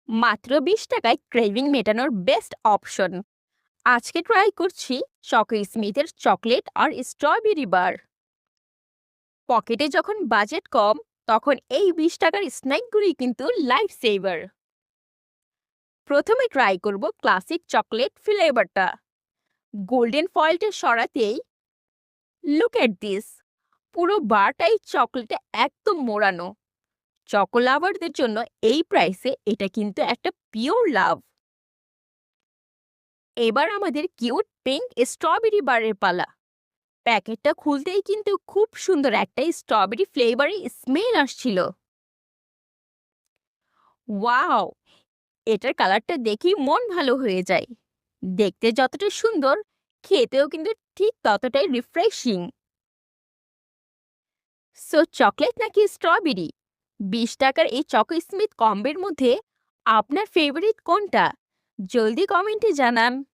মাত্র 20 টাকায় ক্রেভিং মেটানোর বেস্ট অপশন। আজকে ট্রাই করছি চকো স্মিথের চকলেট আর স্ট্রবেরি বার। পকেটে যখন বাজেট কম, তখন এই 20 টাকার স্ন্যাকগুলি কিন্তু লাইফ সেভার। প্রথমে ট্রাই করব ক্লাসিক চকলেট ফ্লেভারটা। গোল্ডেন ফয়েলটা সরাতেই লুক এট দিস, পুরো বারটাই চকলেটে একদম মোড়ানো। চকো লাভারদের জন্য এই প্রাইসে এটা কিন্তু একটা পিওর লাভ। এবার আমাদের কিউট পিঙ্ক স্ট্রবেরি বারের পালা। প্যাকেটটা খুলতেই কিন্তু খুব সুন্দর একটা স্ট্রবেরি ফ্লেভারের স্মেল আসছিল। ওয়াও, এটার কালারটা দেখেই মন ভালো হয়ে যায়। দেখতে যতটা সুন্দর, খেতেও কিন্তু ঠিক ততটাই রিফ্রেশিং। সো চকলেট নাকি স্ট্রবেরি, 20 টাকার এই চকো স্মিথ কম্বের মধ্যে আপনার ফেভারিট কোনটা? জলদি কমেন্টে জানান।